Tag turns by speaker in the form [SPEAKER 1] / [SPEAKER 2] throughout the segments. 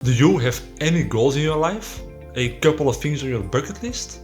[SPEAKER 1] Do you have any goals in your life? A couple of things on your bucket list?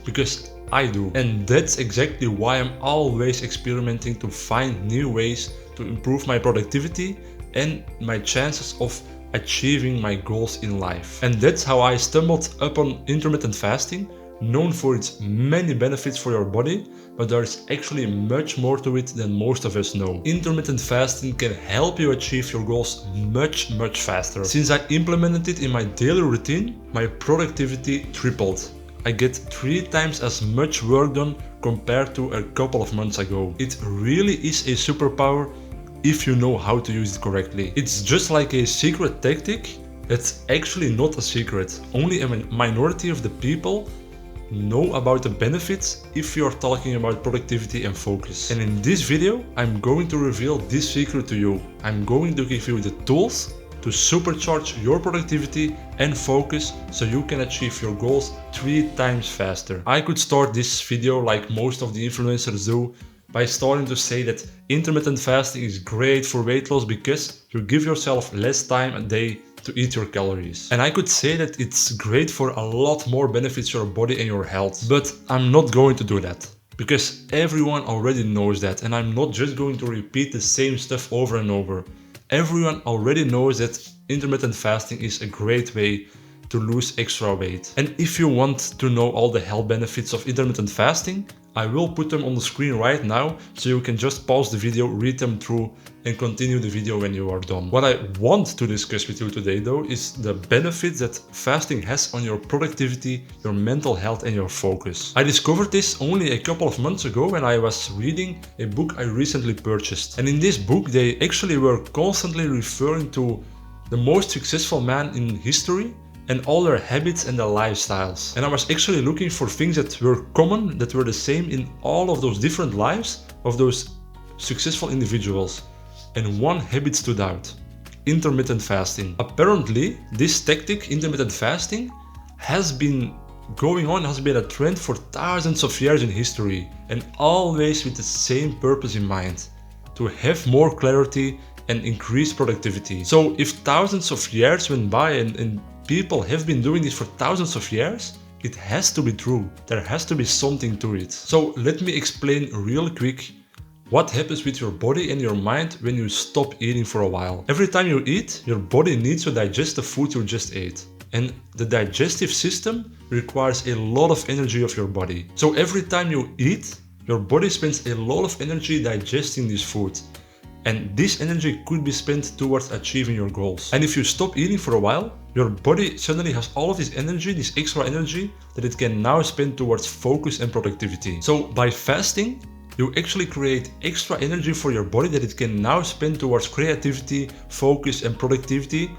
[SPEAKER 1] Because I do. And that's exactly why I'm always experimenting to find new ways to improve my productivity and my chances of achieving my goals in life. And that's how I stumbled upon intermittent fasting, known for its many benefits for your body, but there's actually much more to it than most of us know. Intermittent fasting can help you achieve your goals much faster. Since I implemented it in my daily routine, my productivity tripled. I get 3 times as much work done compared to a couple of months ago. It really is a superpower if you know how to use it correctly. It's just like a secret tactic that's actually not a secret. Only a minority of the people know about the benefits if you're talking about productivity and focus. And in this video, I'm going to reveal this secret to you. I'm going to give you the tools to supercharge your productivity and focus so you can achieve your goals 3 times faster. I could start this video like most of the influencers do by starting to say that intermittent fasting is great for weight loss because you give yourself less time a day to eat your calories. And I could say that it's great for a lot more benefits to your body and your health, but I'm not going to do that because everyone already knows that, and I'm not just going to repeat the same stuff over and over. Everyone already knows that intermittent fasting is a great way to lose extra weight. And if you want to know all the health benefits of intermittent fasting, I will put them on the screen right now, so you can just pause the video, read them through, and continue the video when you are done. What I want to discuss with you today though is the benefits that fasting has on your productivity, your mental health and your focus. I discovered this only a couple of months ago when I was reading a book I recently purchased. And in this book they actually were constantly referring to the most successful man in history and all their habits and their lifestyles. And I was actually looking for things that were common, that were the same in all of those different lives of those successful individuals. And one habit stood out: intermittent fasting. Apparently, this tactic, intermittent fasting, has been a trend for thousands of years in history, and always with the same purpose in mind: to have more clarity and increase productivity. So if thousands of years went by and people have been doing this for thousands of years, it has to be true. There has to be something to it. So let me explain real quick what happens with your body and your mind when you stop eating for a while. Every time you eat, your body needs to digest the food you just ate. And the digestive system requires a lot of energy of your body. So every time you eat, your body spends a lot of energy digesting this food. And this energy could be spent towards achieving your goals. And if you stop eating for a while, your body suddenly has all of this energy, this extra energy, that it can now spend towards focus and productivity. So by fasting, you actually create extra energy for your body that it can now spend towards creativity, focus and productivity.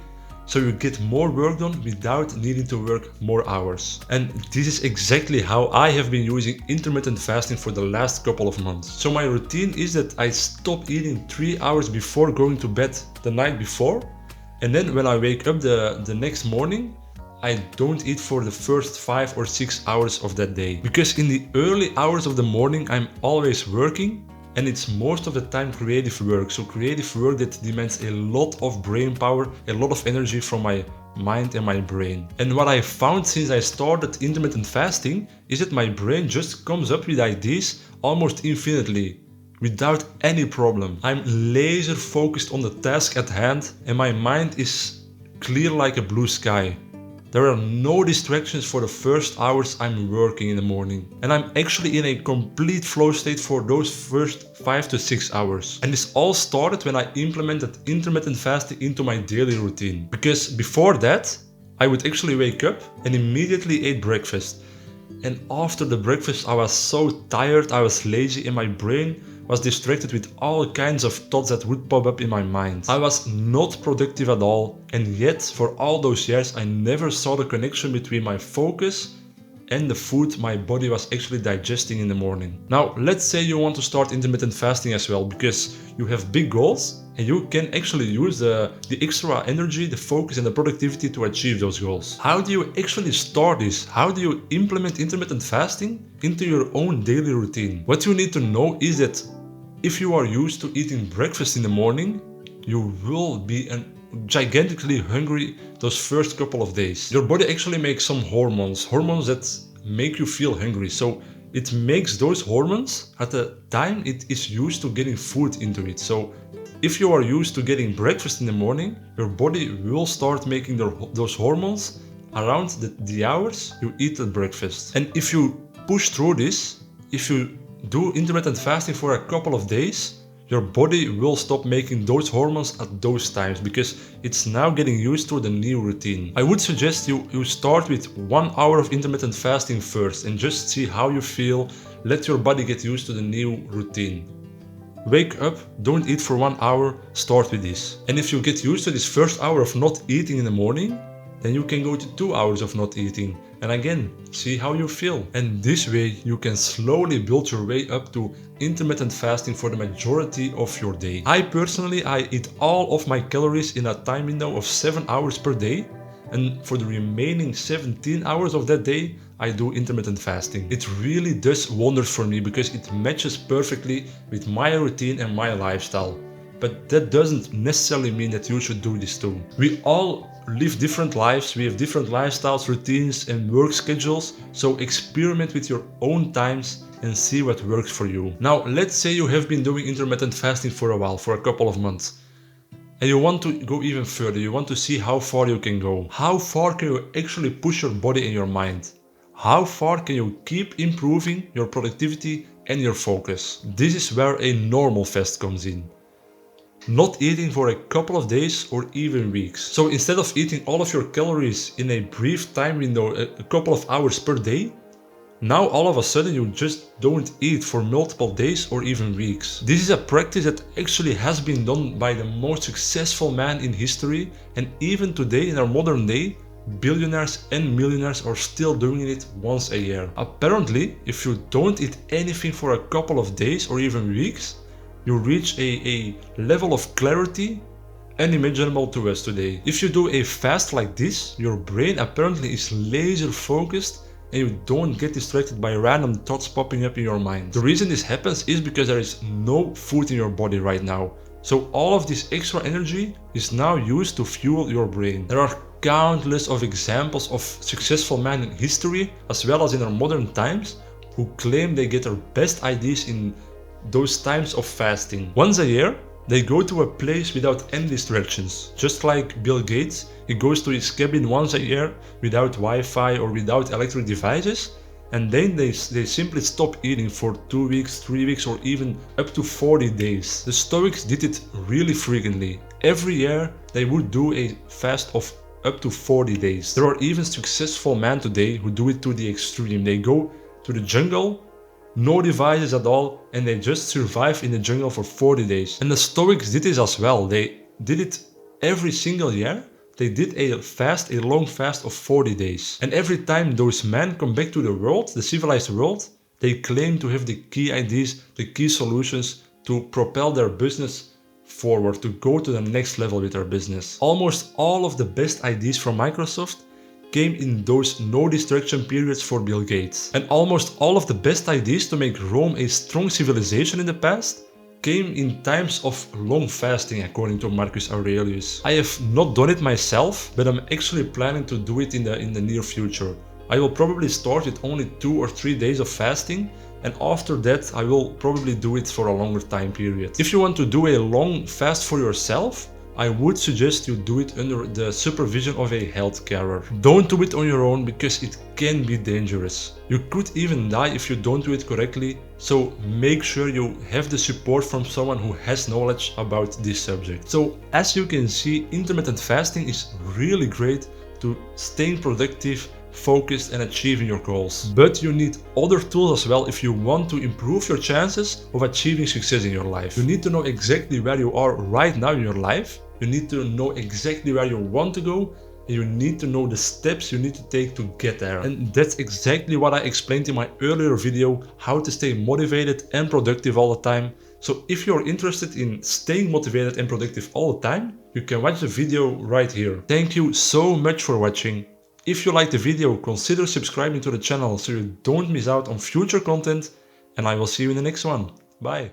[SPEAKER 1] So you get more work done without needing to work more hours. And this is exactly how I have been using intermittent fasting for the last couple of months. So my routine is that I stop eating 3 hours before going to bed the night before. And then when I wake up the next morning, I don't eat for the first 5 or 6 hours of that day. Because in the early hours of the morning, I'm always working. And it's most of the time creative work. So creative work that demands a lot of brain power, a lot of energy from my mind and my brain. And what I found since I started intermittent fasting is that my brain just comes up with ideas almost infinitely, without any problem. I'm laser focused on the task at hand and my mind is clear like a blue sky. There are no distractions for the first hours I'm working in the morning. And I'm actually in a complete flow state for those first 5 to 6 hours. And this all started when I implemented intermittent fasting into my daily routine. Because before that, I would actually wake up and immediately eat breakfast. And after the breakfast, I was so tired, I was lazy, and my brain was distracted with all kinds of thoughts that would pop up in my mind. I was not productive at all, and yet for all those years I never saw the connection between my focus and the food my body was actually digesting in the morning. Now let's say you want to start intermittent fasting as well, because you have big goals and you can actually use the extra energy, the focus and the productivity to achieve those goals. How do you actually start this? How do you implement intermittent fasting into your own daily routine? What you need to know is that if you are used to eating breakfast in the morning, you will be gigantically hungry those first couple of days. Your body actually makes some hormones that make you feel hungry. So it makes those hormones at the time it is used to getting food into it. So if you are used to getting breakfast in the morning, your body will start making those hormones around the hours you eat at breakfast. And if you push through this, if you do intermittent fasting for a couple of days, your body will stop making those hormones at those times because it's now getting used to the new routine. I would suggest you start with 1 hour of intermittent fasting first and just see how you feel. Let your body get used to the new routine. Wake up, don't eat for 1 hour, start with this. And if you get used to this first hour of not eating in the morning, then you can go to 2 hours of not eating. And again, see how you feel. And this way you can slowly build your way up to intermittent fasting for the majority of your day. I eat all of my calories in a time window of 7 hours per day. And for the remaining 17 hours of that day, I do intermittent fasting. It really does wonders for me because it matches perfectly with my routine and my lifestyle. But that doesn't necessarily mean that you should do this too. We all live different lives, we have different lifestyles, routines and work schedules, so experiment with your own times and see what works for you. Now, let's say you have been doing intermittent fasting for a while, for a couple of months, and you want to go even further, you want to see how far you can go. How far can you actually push your body and your mind? How far can you keep improving your productivity and your focus? This is where a normal fast comes in. Not eating for a couple of days or even weeks. So instead of eating all of your calories in a brief time window, a couple of hours per day, now all of a sudden you just don't eat for multiple days or even weeks. This is a practice that actually has been done by the most successful man in history, and even today in our modern day, billionaires and millionaires are still doing it once a year. Apparently, if you don't eat anything for a couple of days or even weeks, you reach a level of clarity unimaginable to us today. If you do a fast like this, your brain apparently is laser focused and you don't get distracted by random thoughts popping up in your mind. The reason this happens is because there is no food in your body right now. So all of this extra energy is now used to fuel your brain. There are countless of examples of successful men in history, as well as in our modern times, who claim they get their best ideas in those times of fasting. Once a year, they go to a place without any distractions. Just like Bill Gates, he goes to his cabin once a year without Wi-Fi or without electric devices, and then they simply stop eating for 2 weeks, 3 weeks, or even up to 40 days. The Stoics did it really frequently. Every year, they would do a fast of up to 40 days. There are even successful men today who do it to the extreme. They go to the jungle, no devices at all, and they just survive in the jungle for 40 days. And the Stoics did this as well. They did it every single year. They did a long fast of 40 days. And every time those men come back to the world, the civilized world, they claim to have the key ideas, the key solutions to propel their business forward, to go to the next level with their business. Almost all of the best ideas from Microsoft came in those no distraction periods for Bill Gates. And almost all of the best ideas to make Rome a strong civilization in the past came in times of long fasting, according to Marcus Aurelius. I have not done it myself, but I'm actually planning to do it in the near future. I will probably start with only 2 or 3 days of fasting, and after that I will probably do it for a longer time period. If you want to do a long fast for yourself, I would suggest you do it under the supervision of a health carer. Don't do it on your own because it can be dangerous. You could even die if you don't do it correctly, so make sure you have the support from someone who has knowledge about this subject. So as you can see, intermittent fasting is really great to staying productive, focused and achieving your goals. But you need other tools as well if you want to improve your chances of achieving success in your life. You need to know exactly where you are right now in your life. You need to know exactly where you want to go, and you need to know the steps you need to take to get there. And that's exactly what I explained in my earlier video, how to stay motivated and productive all the time. So if you're interested in staying motivated and productive all the time, you can watch the video right here. Thank you so much for watching. If you liked the video, consider subscribing to the channel so you don't miss out on future content, and I will see you in the next one. Bye!